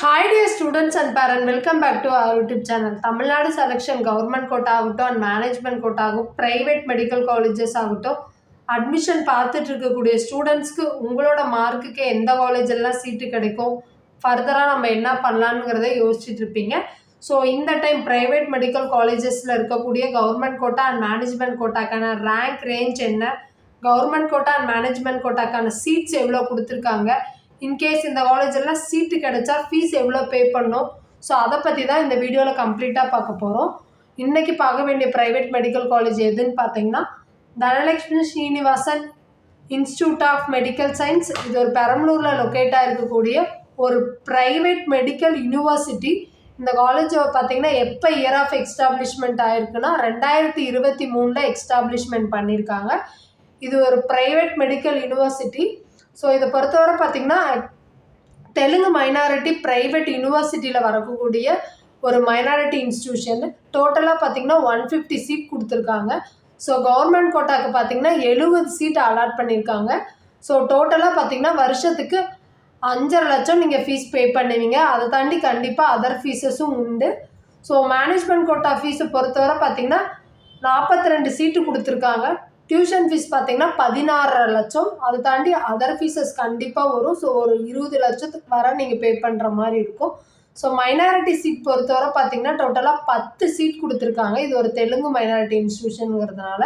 Hi dear students and parents, welcome back to our YouTube channel. Tamil Nadu selection government quota ஆகட்டும் and management quota ஆகும் private medical colleges ஆகட்டும் admission பார்த்துட்டு இருக்கக்கூடிய ஸ்டூடெண்ட்ஸ்க்கு உங்களோட மார்க்குக்கு எந்த காலேஜ் எல்லாம் சீட்டு கிடைக்கும், ஃபர்தராக நம்ம என்ன பண்ணலாங்கிறத யோசிச்சுட்டு இருப்பீங்க. ஸோ இந்த டைம் ப்ரைவேட் மெடிக்கல் காலேஜஸில் இருக்கக்கூடிய கவர்மெண்ட் கோட்டா அண்ட் மேனேஜ்மெண்ட் கோட்டாக்கான ரேங்க் ரேஞ்ச் என்ன, கவர்மெண்ட் கோட்டா அண்ட் மேனேஜ்மெண்ட் கோட்டாக்கான சீட்ஸ் எவ்வளோ கொடுத்துருக்காங்க, இன்கேஸ் இந்த காலேஜெல்லாம் சீட்டு கிடைச்சா ஃபீஸ் எவ்வளோ பே பண்ணணும், ஸோ அதை பற்றி தான் இந்த வீடியோவில் கம்ப்ளீட்டாக பார்க்க போகிறோம். இன்றைக்கி பார்க்க வேண்டிய ப்ரைவேட் மெடிக்கல் காலேஜ் எதுன்னு பார்த்தீங்கன்னா Dhanalakshmi Srinivasan institute of medical science. இது ஒரு பெரம்பலூரில் லொக்கேட்டாக இருக்கக்கூடிய ஒரு ப்ரைவேட் மெடிக்கல் யூனிவர்சிட்டி. இந்த காலேஜ் பார்த்தீங்கன்னா எப்போ இயர் ஆஃப் எக்ஸ்டாப்ளிஷ்மெண்ட் ஆகிருக்குன்னா 2023 எக்ஸ்டாப்ளிஷ்மெண்ட் பண்ணியிருக்காங்க. இது ஒரு ப்ரைவேட் மெடிக்கல் யூனிவர்சிட்டி. ஸோ இதை பொறுத்தவரை பார்த்திங்கன்னா தெலுங்கு மைனாரிட்டி ப்ரைவேட் யூனிவர்சிட்டியில் வரக்கூடிய ஒரு மைனாரிட்டி இன்ஸ்டியூஷன். டோட்டலாக பார்த்திங்கன்னா 150 சீட் கொடுத்துருக்காங்க. ஸோ கவர்மெண்ட் கோட்டாவுக்கு பார்த்திங்கன்னா 70 சீட் அலாட் பண்ணியிருக்காங்க. ஸோ டோட்டலாக பார்த்திங்கன்னா வருஷத்துக்கு 5.5 லட்சம் நீங்கள் ஃபீஸ் பே பண்ணுவீங்க. அதை தாண்டி கண்டிப்பாக அதர் ஃபீஸஸும் உண்டு. ஸோ மேனேஜ்மெண்ட் கோட்டா ஃபீஸை பொறுத்தவரை பார்த்திங்கன்னா 42 சீட்டு கொடுத்துருக்காங்க. டியூஷன் ஃபீஸ் பார்த்திங்கன்னா 16.5 லட்சம். அதை தாண்டி அதர் ஃபீஸஸ் கண்டிப்பாக வரும். ஸோ ஒரு 20 லட்சத்துக்கு வர நீங்கள் பே பண்ணுற மாதிரி இருக்கும். ஸோ மைனாரிட்டி சீட் பொறுத்தவரை பார்த்திங்கன்னா டோட்டலாக 10 சீட் கொடுத்துருக்காங்க. இது ஒரு தெலுங்கு மைனாரிட்டி இன்ஸ்டியூஷனுங்கிறதுனால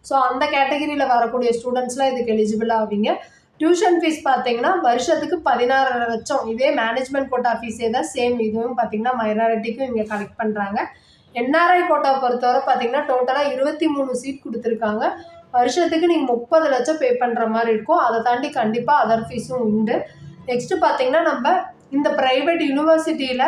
ஸோ அந்த கேட்டகரியில் வரக்கூடிய ஸ்டூடெண்ட்ஸ்லாம் இதுக்கு எலிஜிபிள் ஆவீங்க. டியூஷன் ஃபீஸ் பார்த்திங்கன்னா வருஷத்துக்கு 16.5 லட்சம். இதே மேனேஜ்மெண்ட் கோட்டா ஃபீஸே தான் சேம். இதுவும் பார்த்திங்கன்னா மைனாரிட்டிக்கும் இங்கே கலெக்ட் பண்ணுறாங்க. என்ஆர்ஐ கோட்டாவை பொறுத்தவரை பார்த்திங்கன்னா டோட்டலாக 23 சீட் கொடுத்துருக்காங்க. வருஷத்துக்கு நீங்கள் 30 லட்சம் பே பண்ணுற மாதிரி இருக்கும். அதை தாண்டி கண்டிப்பாக அதர் ஃபீஸும் உண்டு. நெக்ஸ்ட்டு பார்த்திங்கன்னா நம்ம இந்த ப்ரைவேட் யூனிவர்சிட்டியில்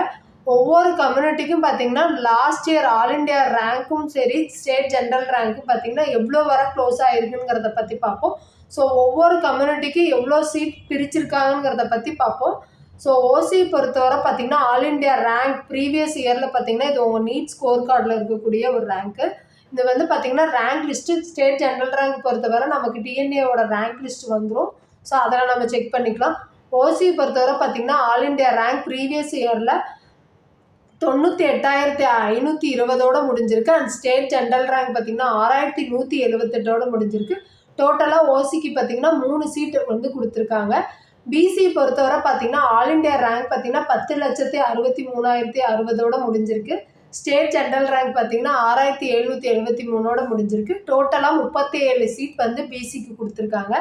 ஒவ்வொரு கம்யூனிட்டிக்கும் பார்த்திங்கன்னா லாஸ்ட் இயர் ஆல் இண்டியா ரேங்க்கும் சரி ஸ்டேட் ஜென்ரல் ரேங்க்கும் பார்த்திங்கன்னா எவ்வளோ வர க்ளோஸ் ஆகிருக்குங்கிறத பற்றி பார்ப்போம். ஸோ ஒவ்வொரு கம்யூனிட்டிக்கு எவ்வளோ சீட் பிரிச்சிருக்காங்கிறத பற்றி பார்ப்போம். ஸோ ஓசி பொறுத்தவரை பார்த்திங்கன்னா ஆல் இண்டியா ரேங்க் ப்ரீவியஸ் இயரில் பார்த்திங்கன்னா இது உங்கள் நீட் ஸ்கோர் கார்டில் இருக்கக்கூடிய ஒரு ரேங்க்கு. இது வந்து பார்த்திங்கன்னா rank list state general rank பொறுத்தவரை நமக்கு டிஎன்ஏவோட ரேங்க் லிஸ்ட் வந்துடும். ஸோ அதெல்லாம் நம்ம செக் பண்ணிக்கலாம். ஓசி பொறுத்தவரை பார்த்திங்கன்னா ஆல் இண்டியா ரேங்க் ப்ரீவியஸ் இயரில் 98,520 முடிஞ்சிருக்கு. அண்ட் ஸ்டேட் ஜென்ரல் ரேங்க் பார்த்திங்கன்னா 6,178 முடிஞ்சிருக்கு. டோட்டலாக ஓசிக்கு பார்த்திங்கன்னா 3 சீட்டு வந்து கொடுத்துருக்காங்க. பிசி பொறுத்தவரை பார்த்திங்கன்னா ஆல் இண்டியா ரேங்க் பார்த்திங்கன்னா 10,63,060 முடிஞ்சிருக்கு. ஸ்டேட் ஜென்ரல் ரேங்க் பார்த்திங்கன்னா 6,773 முடிஞ்சிருக்கு. டோட்டலாக 37 சீட் வந்து பிசிக்கு கொடுத்துருக்காங்க.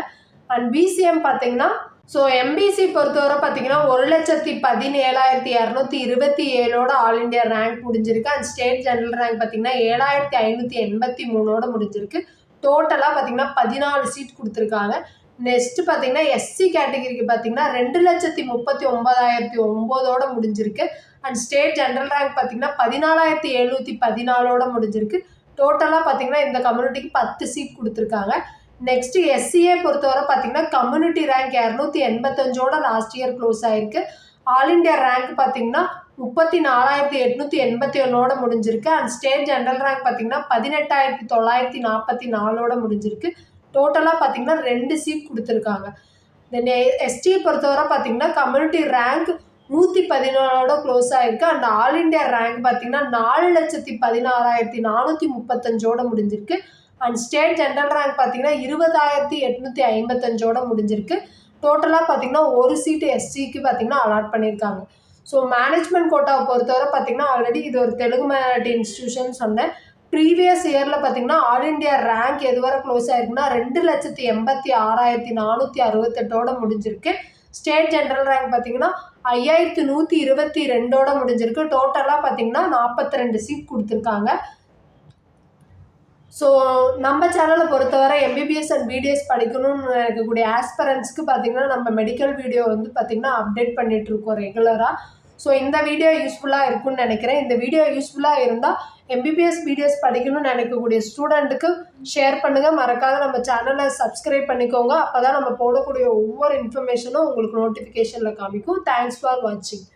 அண்ட் பிசிஎம் பார்த்திங்கன்னா ஸோ எம்பிசி பொறுத்தவரை பார்த்திங்கன்னா 1,17,227 ஆல் இண்டியா ரேங்க் முடிஞ்சிருக்கு. அண்ட் ஸ்டேட் ஜென்ரல் ரேங்க் பார்த்திங்கன்னா 7,583 முடிஞ்சிருக்கு. டோட்டலாக பார்த்திங்கன்னா 14 சீட் கொடுத்துருக்காங்க. நெக்ஸ்ட்டு பார்த்திங்கன்னா எஸ்சி கேட்டகிரிக்கு பார்த்திங்கன்னா 2,39,009 முடிஞ்சிருக்கு. அண்ட் ஸ்டேட் ஜென்ரல் ரேங்க் பார்த்திங்கன்னா 14,714 முடிஞ்சிருக்கு. டோட்டலாக பார்த்திங்கன்னா இந்த கம்யூனிட்டிக்கு 10 சீட் கொடுத்துருக்காங்க. நெக்ஸ்ட்டு எஸ்சிஏ பொறுத்தவரை பார்த்திங்கன்னா community rank 285 last year close ஆகிருக்கு. ஆல் இண்டியா ரேங்க் பார்த்திங்கன்னா 34,881 முடிஞ்சிருக்கு. அண்ட் ஸ்டேட் ஜென்ரல் ரேங்க் பார்த்திங்கன்னா 18,944 முடிஞ்சிருக்கு. டோட்டலாக பார்த்திங்கன்னா 2 சீட் கொடுத்துருக்காங்க. தென் எஸ்டி பொறுத்தவரை பார்த்திங்கன்னா கம்யூனிட்டி ரேங்க் 114 க்ளோஸ் ஆகிருக்கு. அண்ட் ஆல் இண்டியா ரேங்க் பார்த்திங்கன்னா 4,16,435 முடிஞ்சிருக்கு. அண்ட் ஸ்டேட் ஜென்ரல் ரேங்க் பார்த்திங்கன்னா 20,855 முடிஞ்சிருக்கு. டோட்டலாக பார்த்திங்கன்னா ஒரு சீட்டு எஸ்சிக்கு பார்த்திங்கன்னா அலாட் பண்ணியிருக்காங்க. ஸோ மேனேஜ்மெண்ட் கோட்டாவை பொறுத்தவரை பார்த்திங்கன்னா ஆல்ரெடி இது ஒரு தெலுங்கு மைனாரிட்டி இன்ஸ்டியூஷன் சொன்னேன். ப்ரீவியஸ் இயரில் பார்த்திங்கன்னா ஆல் இண்டியா ரேங்க் எது வரை க்ளோஸ் ஆகிருக்குன்னா 2,86,468 முடிஞ்சிருக்கு. ஸ்டேட் ஜென்ரல் ரேங்க் பார்த்திங்கன்னா 5,122 முடிஞ்சிருக்கு. டோட்டலாக பார்த்திங்கன்னா 42 சீட் கொடுத்துருக்காங்க. ஸோ நம்ம சேனலை பொறுத்தவரை எம்பிபிஎஸ் அண்ட் பிடிஎஸ் படிக்கணும்னு இருக்கக்கூடிய ஆஸ்பரன்ஸ்க்கு பார்த்திங்கன்னா நம்ம மெடிக்கல் வீடியோ வந்து பார்த்திங்கன்னா அப்டேட் பண்ணிகிட்ருக்கோம் ரெகுலராக. ஸோ இந்த வீடியோ யூஸ்ஃபுல்லாக இருக்குன்னு நினைக்கிறேன். இந்த வீடியோ யூஸ்ஃபுல்லாக இருந்தால் எம்பிபிஎஸ் பிடிஎஸ் படிக்கணும்னு நினைக்கக்கூடிய ஸ்டூடெண்ட்டுக்கு ஷேர் பண்ணுங்கள். மறக்காத நம்ம சேனலை சப்ஸ்கிரைப் பண்ணிக்கோங்க. அப்போ தான் நம்ம போடக்கூடிய ஒவ்வொரு இன்ஃபர்மேஷனும் உங்களுக்கு நோட்டிஃபிகேஷனில் காமிக்கும். தேங்க்ஸ் ஃபார் வாட்சிங்.